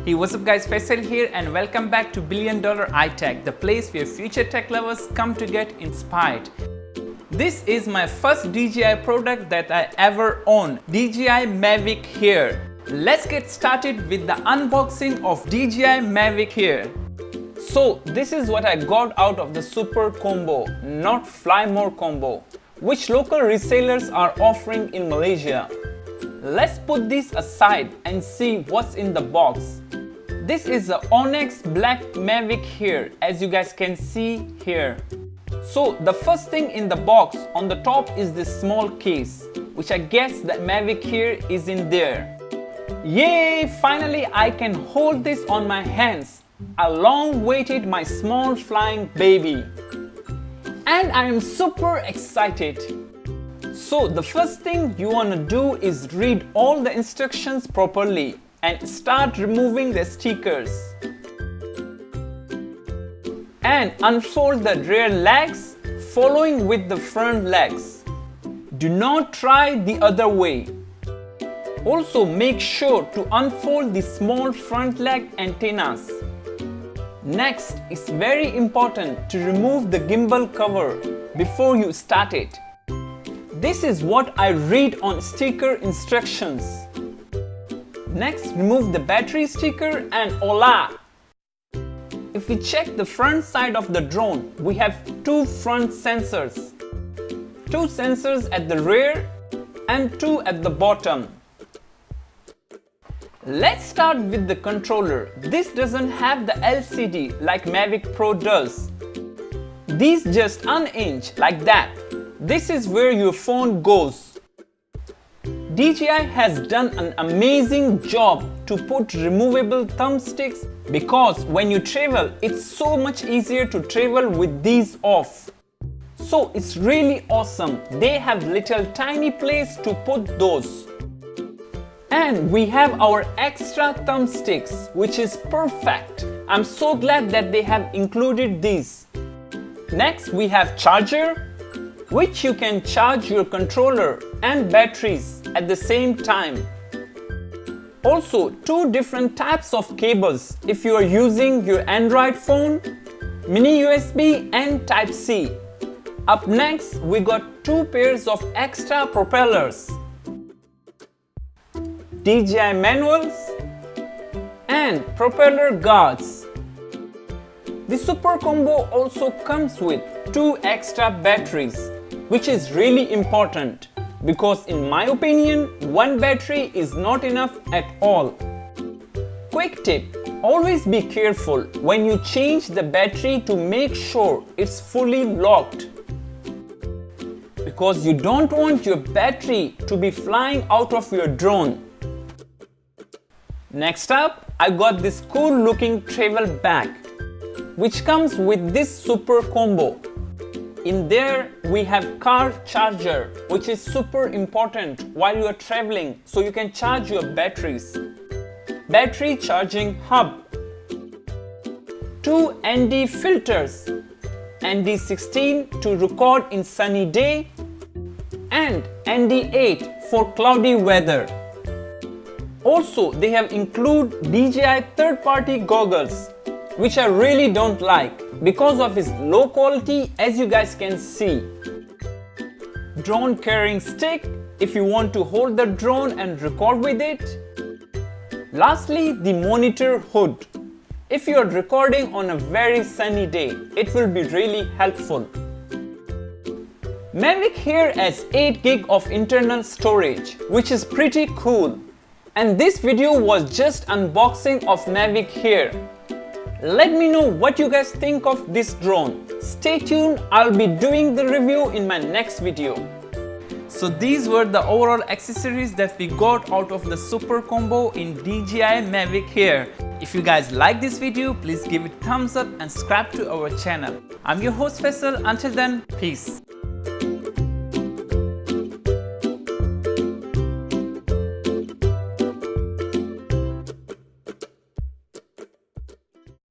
Hey, what's up guys, Faisal here and welcome back to $1 Billion iTech, the place where future tech lovers come to get inspired. This is my first DJI product that I ever own, DJI Mavic Air. Let's get started with the unboxing of DJI Mavic Air. So this is what I got out of the Super Combo, not Fly More Combo, which local resellers are offering in Malaysia. Let's put this aside and see what's in the box. This is the Onyx black Mavic Air, as you guys can see here. So the first thing in the box on the top is this small case, which I guess that Mavic Air is in there. Yay! Finally I can hold this on my hands. I long waited my small flying baby. And I am super excited. So the first thing you want to do is read all the instructions properly and start removing the stickers. And unfold the rear legs following with the front legs. Do not try the other way. Also make sure to unfold the small front leg antennas. Next, it's very important to remove the gimbal cover before you start it. This is what I read on sticker instructions. Next, remove the battery sticker and voila! If we check the front side of the drone, we have two front sensors. Two sensors at the rear and two at the bottom. Let's start with the controller. This doesn't have the LCD like Mavic Pro does. These just unhinge like that. This is where your phone goes. DJI has done an amazing job to put removable thumbsticks because when you travel, it's so much easier to travel with these off. So it's really awesome. They have little tiny place to put those. And we have our extra thumbsticks, which is perfect. I'm so glad that they have included these. Next, we have charger, which you can charge your controller and batteries at the same time. Also, two different types of cables if you are using your Android phone, mini USB and Type-C. Up next, we got two pairs of extra propellers, DJI manuals and propeller guards. The Super Combo also comes with two extra batteries, which is really important because in my opinion, one battery is not enough at all. Quick tip, always be careful when you change the battery to make sure it's fully locked, because you don't want your battery to be flying out of your drone. Next up, I got this cool looking travel bag, which comes with this Super Combo. In there, we have car charger, which is super important while you are traveling so you can charge your batteries. Battery charging hub. Two ND filters, ND16 to record in sunny day and ND8 for cloudy weather. Also, they have included DJI third-party goggles, which I really don't like because of its low quality, as you guys can see. Drone carrying stick if you want to hold the drone and record with it. Lastly, the monitor hood. If you are recording on a very sunny day, it will be really helpful. Mavic Air has 8 GB of internal storage, which is pretty cool. And this video was just unboxing of Mavic Air. Let me know what you guys think of this drone. Stay tuned, I'll be doing the review in my next video. So these were the overall accessories that we got out of the Super Combo in DJI Mavic Air. If you guys like this video, please give it a thumbs up and subscribe to our channel. I'm your host Faisal. Until then, peace.